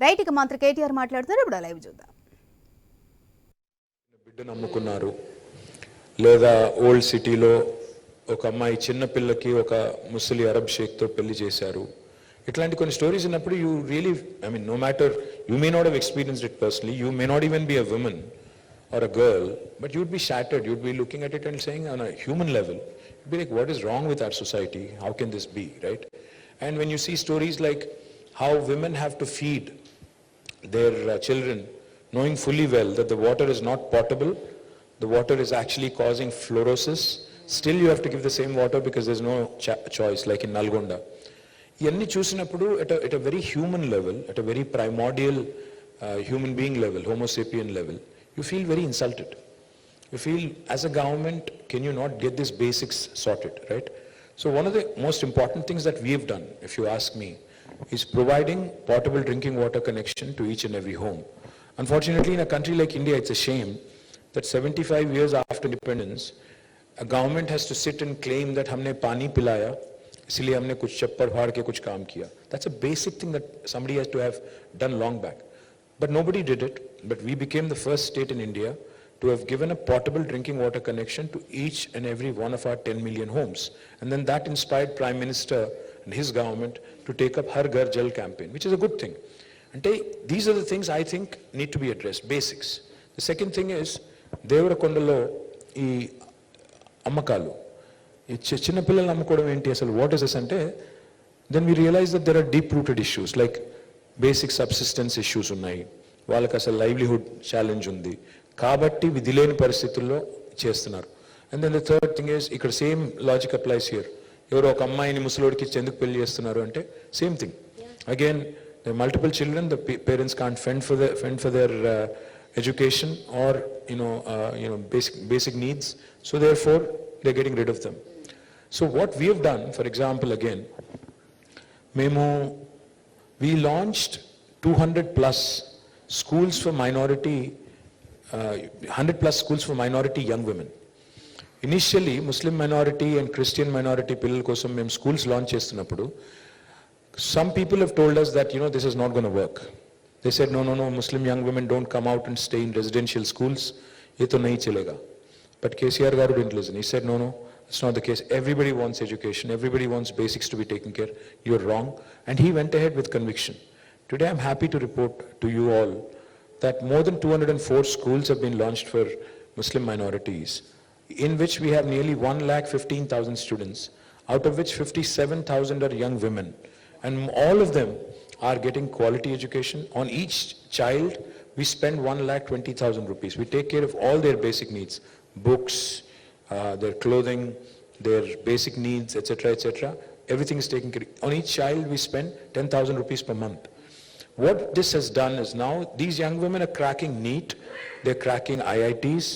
Right, ఇక మంత్రి కేటీఆర్ మాట్లాడుతారు. ఇప్పుడు లైవ్ చూద్దాం. బిడ్డను అమ్ముకున్నారు, లేదా ఓల్డ్ సిటీలో ఒక అమ్మాయి చిన్న పిల్లకి ఒక ముసలి అరబ్ షేక్తో పెళ్లి చేశారు. ఇట్లాంటి కొన్ని స్టోరీస్ ఉన్నప్పుడు you really, I mean, no matter, you may not have experienced it personally, you may not even be a woman or a girl, but you'd be shattered. You'd be looking at it and saying, on a human level, you'd be like, what is wrong with our society? How can this be, right? And when you see stories like how women have to feed their children, knowing fully well that the water is not potable, the water is actually causing fluorosis, still you have to give the same water because there's no choice, like in Nalgonda. ఇవన్నీ చూసినప్పుడు at a very human level, at a very primordial human being level, homo sapien level, you feel very insulted. You feel, as a government, can you not get these basics sorted, right? So one of the most important things that we have done, if you ask me, is providing potable drinking water connection to each and every home. Unfortunately, in a country like India, it's a shame that 75 years after independence, a government has to sit and claim that humne pani pilaya, isliye humne kuch chappar phad ke kuch kaam kiya. That's a basic thing that somebody has to have done long back. But nobody did it. But we became the first state in India to have given a portable drinking water connection to each and every one of our 10 million homes. And then that inspired Prime Minister and his government to take up Har Ghar Jal campaign, which is a good thing. And these are the things I think need to be addressed, basics. The second thing is, Devarakondalo ee ammakalu, ee chinna pillalu ammukodam enti asalu, what is this ante, then we realize that there are deep rooted issues like basic subsistence issues ఉన్నాయి, వాళ్ళకి అసలు livelihood challenge ఉంది కాబట్టి విధి లేని పరిస్థితుల్లో చేస్తున్నారు. And then the third thing is, ఇక్కడ సేమ్ లాజిక్ అప్లైస్ హియర్. ఎవరో ఒక అమ్మాయిని ముసలోడికి ఇచ్చి ఎందుకు పెళ్లి చేస్తున్నారు అంటే same thing. Again the multiple children, the parents can't fend for their education or basic needs, so therefore they're getting rid of them. So what we have done, for example, again, we launched 200 plus schools for minority, 100 plus schools for minority young women. Initially, Muslim minority and Christian minority pillal kosam mem schools launch chestunnappudu, some people have told us that, this is not going to work. They said, no, Muslim young women don't come out and stay in residential schools. Ye to nahi chalega. But KCR garu didn't listen. He said, no, it's not the case. Everybody wants education. Everybody wants basics to be taken care. You're wrong. And he went ahead with conviction. Today, I'm happy to report to you all that more than 204 schools have been launched for Muslim minorities, in which we have nearly 1,15,000 students, out of which 57,000 are young women. And all of them are getting quality education. On each child, we spend 1,20,000 rupees. We take care of all their basic needs, books, their clothing, their basic needs, etc. Everything is taken care of. On each child, we spend 10,000 rupees per month. What this has done is now these young women are cracking NEET, they're cracking IITs,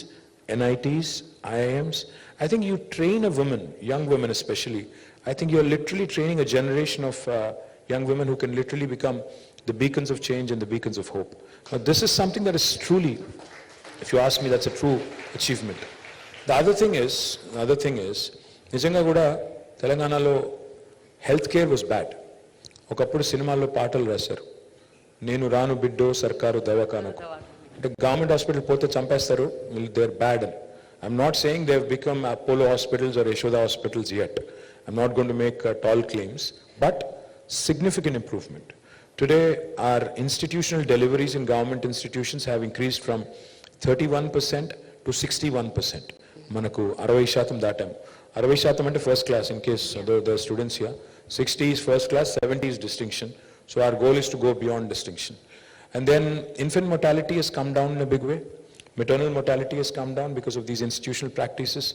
NITs, IIMs. I think you train a woman, young women especially, I think you're literally training a generation of young women who can literally become the beacons of change and the beacons of hope. Now this is something that is truly, if you ask me, that's a true achievement. The other thing is, నిజంగా కూడా తెలంగాణలో health care was bad. ఒకప్పుడు సినిమాల్లో పాటలు రాశారు, నేను రాను బిడ్డో సర్కారు దవాఖానకు, అంటే గవర్నమెంట్ హాస్పిటల్ పోతే చంపేస్తారు, దే ఆర్ బ్యాడ్ అని. I'm not saying they have become Apollo hospitals or Yashoda hospitals yet. I'm not going to make tall claims, but significant improvement. Today, our institutional deliveries in government institutions have increased from 31% to 61%. Manaku 60% datam. 60% ante first class, in case the students here. 60 is first class, 70 is distinction. So our goal is to go beyond distinction. And then infant mortality has come down in a big way. Maternal mortality has come down because of these institutional practices.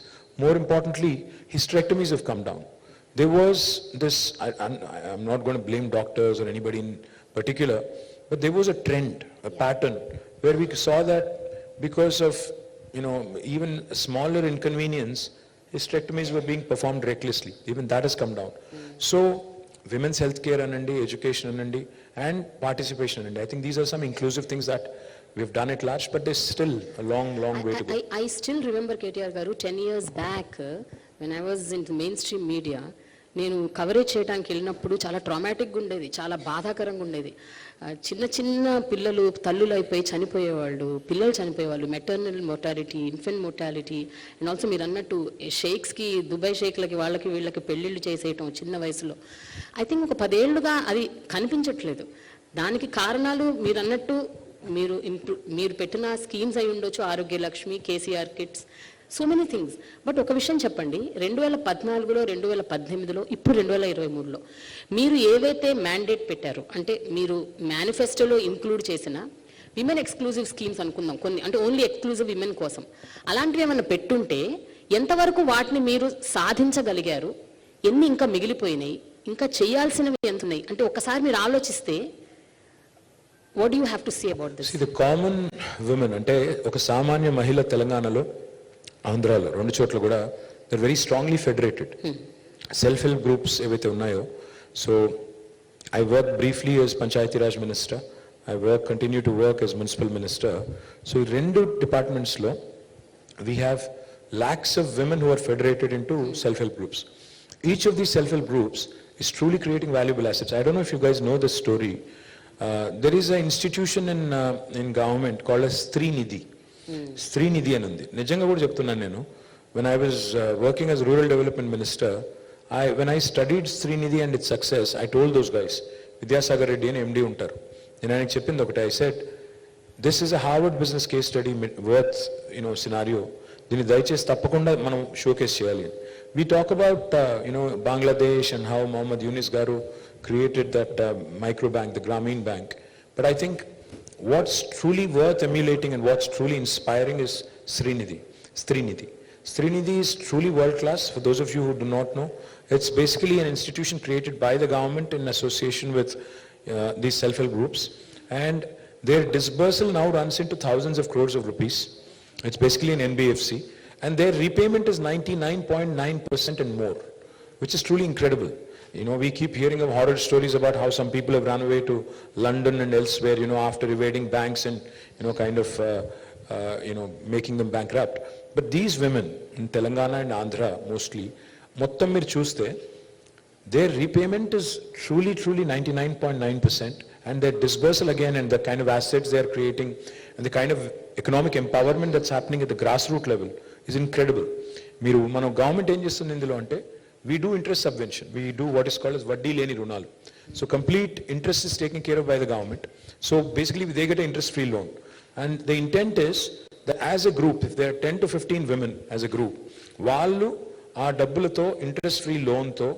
More importantly, hysterectomies have come down. There was this, I'm not going to blame doctors or anybody in particular, but there was a trend, a pattern, where we saw that because of, even smaller inconvenience, hysterectomies were being performed recklessly. Even that has come down. So women's health care anandi, education anandi, and participation anandi. I think these are some inclusive things that we've done at large, but there's still a long way to go. I still remember, KTR garu, 10 years back, when I was in the mainstream media, నేను coverage చేయడానికి వెళ్ళినప్పుడు చాలా ట్రామాటిక్గా ఉండేది, చాలా బాధాకరంగా ఉండేది. చిన్న చిన్న పిల్లలు తల్లులు అయిపోయి చనిపోయేవాళ్ళు, పిల్లలు చనిపోయేవాళ్ళు, maternal mortality, infant mortality, and also మీరు అన్నట్టు షేక్స్కి, దుబాయ్ షేక్లకి వాళ్ళకి వీళ్ళకి పెళ్ళిళ్ళు చేసేయటం చిన్న వయసులో. ఐ థింక్ ఒక 10 ఏళ్ళుగా అది కనిపించట్లేదు. దానికి కారణాలు మీరు అన్నట్టు మీరు పెట్టిన స్కీమ్స్ అయి ఉండొచ్చు, Arogya Lakshmi, KCR kits, so many things. But ఒక విషయం చెప్పండి, 2014లో, 2018లో, ఇప్పుడు 2023లో మీరు ఏవైతే మ్యాండేట్ పెట్టారో, అంటే మీరు మేనిఫెస్టోలో ఇంక్లూడ్ చేసిన విమెన్ ఎక్స్క్లూజివ్ స్కీమ్స్ అనుకుందాం కొన్ని, అంటే ఓన్లీ ఎక్స్క్లూజివ్ విమెన్ కోసం, అలాంటివి ఏమైనా పెట్టుంటే ఎంతవరకు వాటిని మీరు సాధించగలిగారు, ఎన్ని ఇంకా మిగిలిపోయినాయి, ఇంకా చేయాల్సినవి ఎంత ఉన్నాయి, అంటే ఒక్కసారి మీరు ఆలోచిస్తే what do you have to say about this? See, the common women, అంటే ఒక సామాన్య మహిళ తెలంగాణలో, ఆంధ్రాలో, రెండు చోట్ల కూడా they're very strongly federated. Self help groups ఏవైతే ఉన్నాయో, so I worked briefly as Panchayati Raj Minister, I continue to work as Municipal Minister. So ఈ రెండు డిపార్ట్మెంట్స్లో we have lakhs of women who are federated into self-help groups. Each of these self-help groups is truly creating valuable assets. I don't know if you guys know this story. There is an institution in government called as Srinidhi. Srinidhi అని ఉంది. నిజంగా కూడా చెప్తున్నాను నేను. When I was working as Rural Development Minister, when I studied Srinidhi and its success, I told those guys, Vidyasagar Reddy అని MD ఉంటారు. నేను ఆయనకి చెప్పింది ఒకటే, I said, this is a Harvard business case study worth, scenario. దీన్ని దయచేసి తప్పకుండా మనం షోకేస్ చేయాలి. We talk about, Bangladesh and how Mohammad Yunus garu created that micro bank, the Grameen Bank. But I think what's truly worth emulating and what's truly inspiring is Srinidhi. Srinidhi is truly world class. For those of you who do not know, it's basically an institution created by the government in association with these self-help groups. And their disbursal now runs into thousands of crores of rupees. It's basically an NBFC. And their repayment is 99.9% and more, which is truly incredible. We keep hearing of horror stories about how some people have run away to London and elsewhere, after evading banks and, kind of, making them bankrupt. But these women in Telangana and Andhra mostly, mottam meer chuste, their repayment is truly 99.9%, and their disbursal again and the kind of assets they are creating and the kind of economic empowerment that's happening at the grassroots level is incredible. Mano government em chestundi indulo ante, we do interest subvention. We do what is called as vaddi leni runalu. So complete interest is taken care of by the government. So basically they get an interest-free loan. And the intent is that as a group, if there are 10 to 15 women as a group, వాళ్ళు ఆ డబ్బులతో interest-free లోన్తో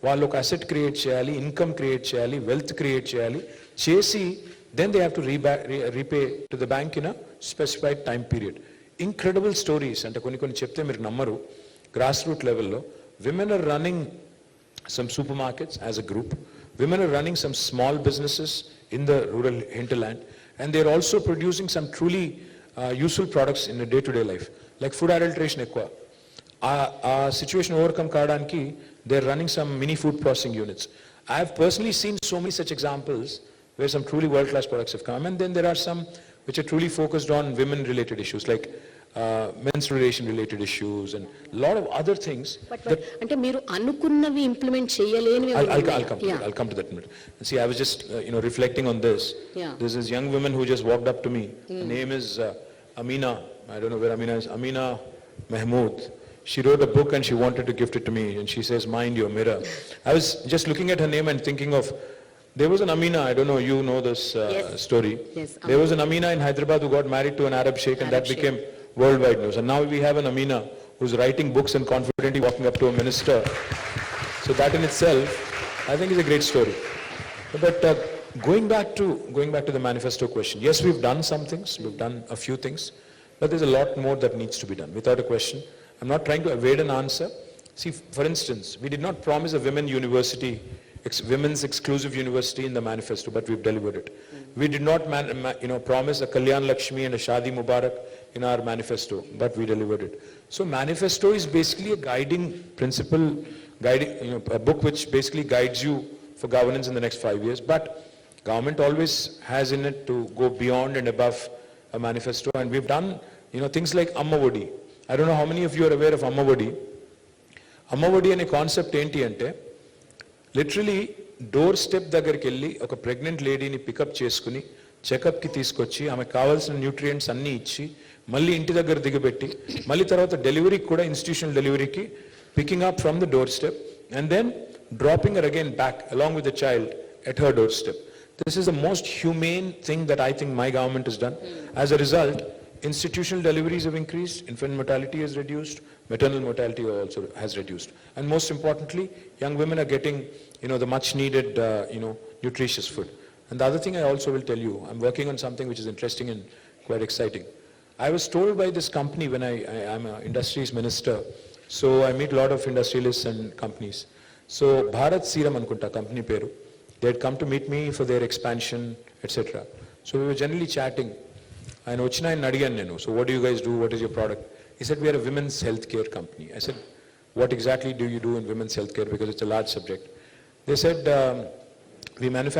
వాళ్ళు ఒక asset create చేయాలి, income create చేయాలి, wealth create చేయాలి, చేసి then they have to repay to the bank in a specified time period. Incredible stories. అంటే కొన్ని చెప్తే మీరు నమ్మరు. Grassroots level, women are running some supermarkets as a group. Women are running some small businesses in the rural hinterland, and they're also producing some truly useful products in a day-to-day life, like food adulteration ekwa. Situation overcome kadanki, they're running some mini food processing units. I have personally seen so many such examples where some truly world-class products have come, and then there are some which are truly focused on women-related issues, like menstruation-related issues and a lot of other things. But ante meeru anukunnami implement cheyaleni. I'll come to that in a minute. See, I was just reflecting on this. Yeah. There's this young woman who just walked up to me. Her name is Amina. I don't know where Amina is. Amina Mahmood. She wrote a book and she wanted to gift it to me, and she says, "Mind your mirror." I was just looking at her name and thinking of, there was an Amina, I don't know, you know this story. Yes. There was an Amina in Hyderabad who got married to an Arab sheikh, and that became worldwide news. And now we have an Amina who's writing books and confidently walking up to a minister. So that in itself, I think is a great story. But going back to the manifesto question, yes, we've done some things, we've done a few things, but there's a lot more that needs to be done, without a question. I'm not trying to evade an answer. See, for instance, we did not promise a women's exclusive university in the manifesto, but we've delivered it. We did not promise a Kalyan Lakshmi and a Shadi Mubarak in our manifesto, but we delivered it. So manifesto is basically a guiding principle, a book which basically guides you for governance in the next 5 years. But government always has in it to go beyond and above a manifesto, and we've done things like Amma Vodi. I don't know how many of you are aware of Amma Vodi. Amma Vodi ane concept enti ante, literally door step దగ్గరికి వెళ్ళి ఒక pregnant లేడీని pickup చేసుకుని చెకప్కి తీసుకొచ్చి ఆమెకు కావాల్సిన nutrients అన్నీ ఇచ్చి మళ్ళీ ఇంటి దగ్గర దిగబెట్టి మళ్ళీ తర్వాత డెలివరీకి కూడా ఇన్స్టిట్యూషనల్ డెలివరీకి picking up from the doorstep and then dropping her again back along with the child at her doorstep. This is the most humane thing that I think my government has done. As a result, institutional deliveries have increased, infant mortality has reduced, maternal mortality also has reduced. And most importantly, young women are getting, the much needed, nutritious food. And the other thing I also will tell you, I'm working on something which is interesting and quite exciting. I was told by this company when I'm an industries minister, so I meet a lot of industrialists and companies. So Bharat Serum Ankunta company peru, they had come to meet me for their expansion, etc. So we were generally chatting. And ochina in Nadigan nenu. So what do you guys do? What is your product? He said, we are a women's healthcare company. I said, what exactly do you do in women's healthcare? Because it's a large subject. They said, we manufacture